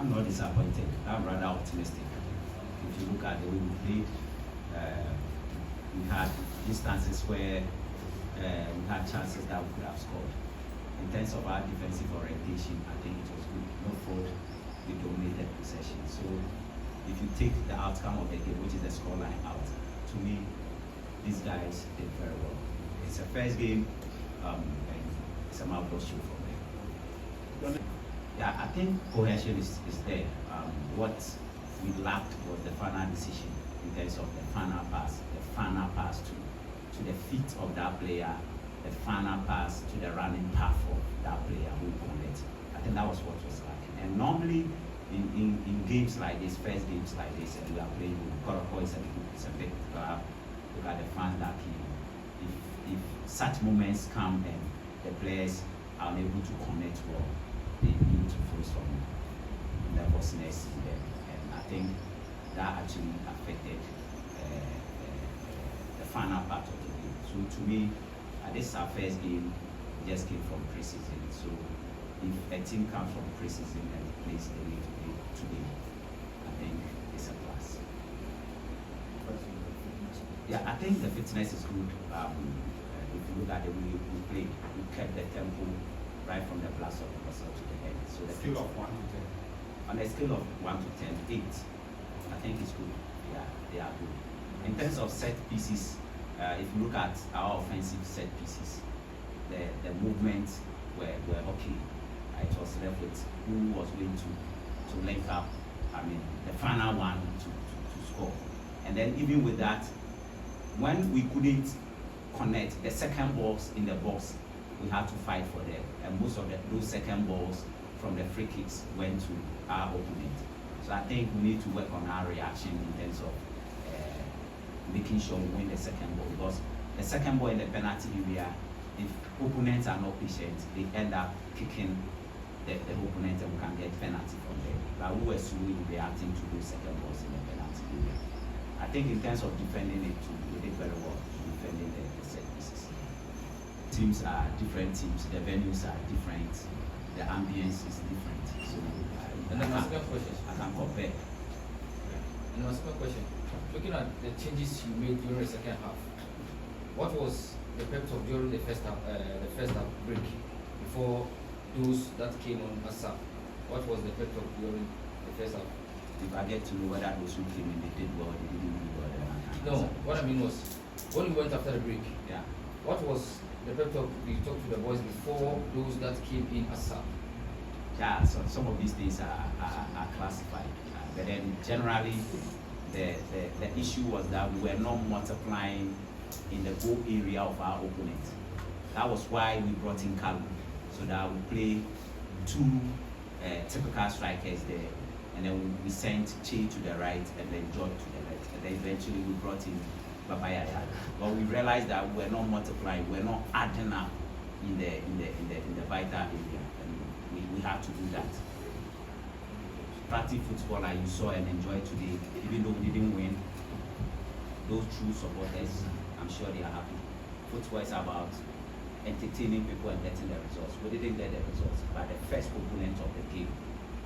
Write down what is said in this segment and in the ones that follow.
I'm not disappointed. I'm rather optimistic. If you look at the way we played, we had instances where we had chances that we could have scored. In terms of our defensive orientation, I think it was good. No fault, we dominated possession. So if you take the outcome of the game, which is the scoreline out, to me, these guys did very well. It's a first game, and it's a marvelous show for me. Yeah, I think cohesion is there. What we lacked was the final decision in terms of the final pass to the feet of that player, the final pass to the running path of that player who connect. I think that was what was lacking. And normally in games like this, first games like this, and we are playing with Koroko, it's a big club. Look at the fans that came. If such moments come and the players are unable to connect well, they need to face from nervousness in them. And I think that actually affected the final part of the game. So to me, this is our first game, just came from preseason. So if a team comes from preseason and plays the way to play today, I think it's a plus. Yeah, I think the fitness is good. If you look at the way we played, we kept the tempo right from the blast of the muscle to the end. So the scale of 1 to 10. On a scale of 1 to 10, 8. I think it's good. Yeah, they are good. In terms of set pieces, if you look at our offensive set pieces, the movements were okay. It was left with who was going to link up. I mean, the final one to score. And then even with that, when we couldn't connect the second balls in the box, we had to fight for them. And most of those second balls from the free kicks went to our opponent. So I think we need to work on our reaction in terms of making sure we win the second ball, because the second ball in the penalty area, if opponents are not patient, they end up kicking the opponent and we can get penalty from them. But we were slowly reacting to those second balls in the penalty area. I think in terms of defending it, we did very well defending the set pieces. Teams are different teams, the venues are different, the ambience is different. So and then my second question. I can compare. And my second question. Looking at the changes you made during the second half, what was the purpose of during the first half break before those that came on ASAP? What was the purpose of during the first half? If I get to know whether those who came in, they did well, they didn't do well, then I can No, what I mean was, when you went after the break, yeah. What was the purpose of you talked to the boys before those that came in ASAP? Yeah, so some of these things are classified, but then generally the issue was that we were not multiplying in the goal area of our opponent. That was why we brought in Kalu, so that we play two typical strikers there, and then we sent Che to the right and then George to the left, and then eventually we brought in Babaya. But we realized that we were not multiplying, we were not adding up in the vital area, and we had to do that. Practice football like you saw and enjoyed today, even though we didn't win, those true supporters, I'm sure they are happy. Football is about entertaining people and getting the results. We didn't get the results, but the first component of the game,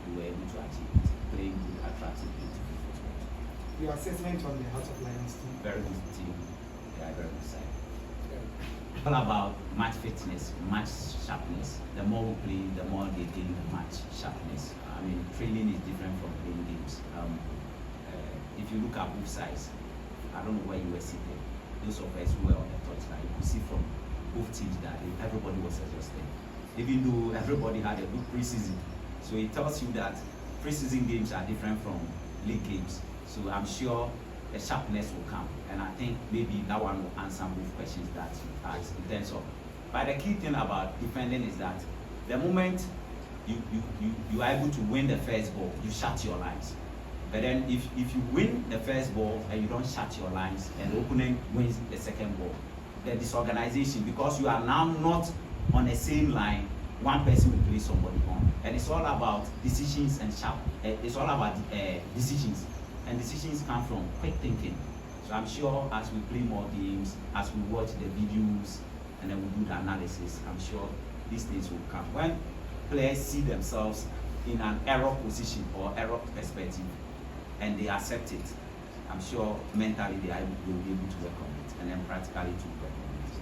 we were able to achieve it, playing good, attractive, beautiful football. Your assessment on the House of Lions team? Very good team, they are very good side. All about match fitness, match sharpness. The more we play, the more they gain the match sharpness. I mean, training is different from playing games. If you look at both sides, I don't know where you were sitting. Those of us who were on the touchline, you could see from both teams that everybody was exhausted, even though everybody had a good preseason. So it tells you that preseason games are different from league games. So I'm sure the sharpness will come, and I think maybe that one will answer both questions that you asked in terms of. But the key thing about defending is that the moment you are able to win the first ball, you shut your lines. But then if you win the first ball and you don't shut your lines, and the opponent wins the second ball, the disorganization, because you are now not on the same line, one person will play somebody on. And it's all about decisions and it's all about decisions. And decisions come from quick thinking. So I'm sure as we play more games, as we watch the videos, and then we do the analysis, I'm sure these things will come. When players see themselves in an error position or error perspective, and they accept it, I'm sure mentally they will be able to work on it, and then practically to work on it.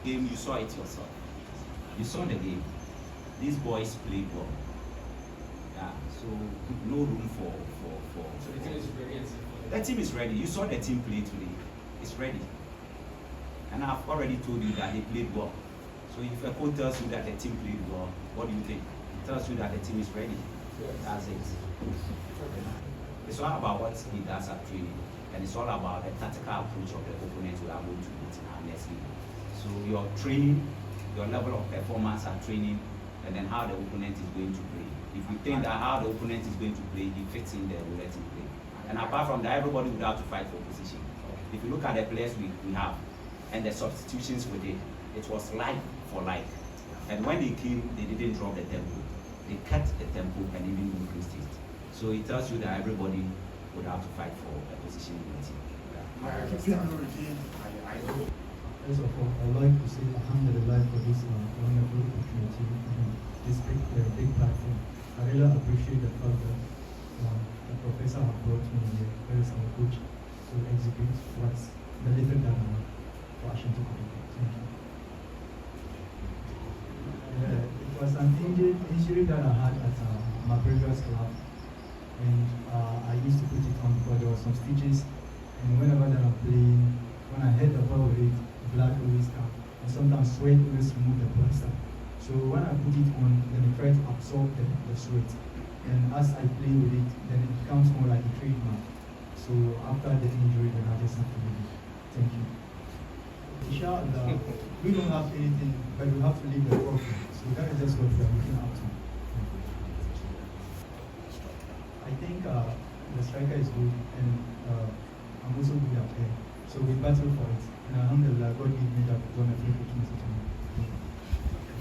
Game, you saw it yourself. You saw the game. These boys played well. Yeah, so no room for. So the team is ready. The team is ready. You saw the team play today. It's ready. And I've already told you that they played well. So if a coach tells you that the team played well, what do you think? It tells you that the team is ready. Yes. That's it. It's all about what he does at training, and it's all about the tactical approach of the opponent we are going to meet in our next game. So your training, your level of performance at training, and then how the opponent is going to play. If you think that how the opponent is going to play, he fits in there, we let him play. And apart from that, everybody would have to fight for position. If you look at the players we have and the substitutions we did, it was like for like. And when they came, they didn't drop the tempo. They kept the tempo and even increased it. So it tells you that everybody would have to fight for a position in the team. First of all, I'd like to say alhamdulillah for this wonderful opportunity and this big platform. I really appreciate the fact that the professor has brought me here, where is our coach, to execute what's the little that I have for Ashanti Community. Thank you. It was an injury that I had at my previous club, and I used to put it on because there were some stitches, and whenever that I'm playing, when I hit the ball with it, blood always come, and sometimes sweat always remove the plaster. So when I put it on, then it tries to absorb the sweat, and as I play with it, then it becomes more like a trademark. So after the injury, then I just have to leave it. Thank you. Inshallah, we don't have anything, but we have to leave the profit. So that is just what we are looking up to. I think the striker is good, and I'm also good at air. So we battle for it. And alhamdulillah, God gave me that wonderful opportunity to me.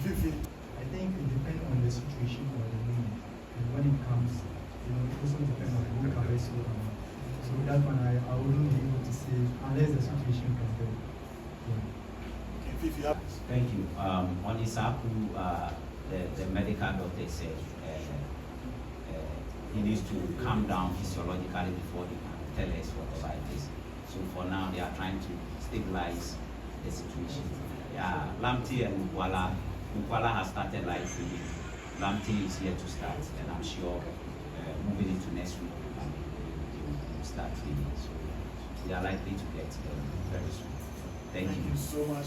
I think it depends on the situation or the moment. And when it comes, it also depends on who can wrestle or not. So that one, I wouldn't be able to say unless the situation can go. Yeah. Thank you. On Isaku, the medical doctor said he needs to calm down physiologically before he can tell us whatever it is. So for now, they are trying to stabilize the situation. Yeah, Lamti and Ukwala has started live training. Lamti is here to start, and I'm sure moving into next week, we'll start training. So they are likely to get very soon. Thank you so much.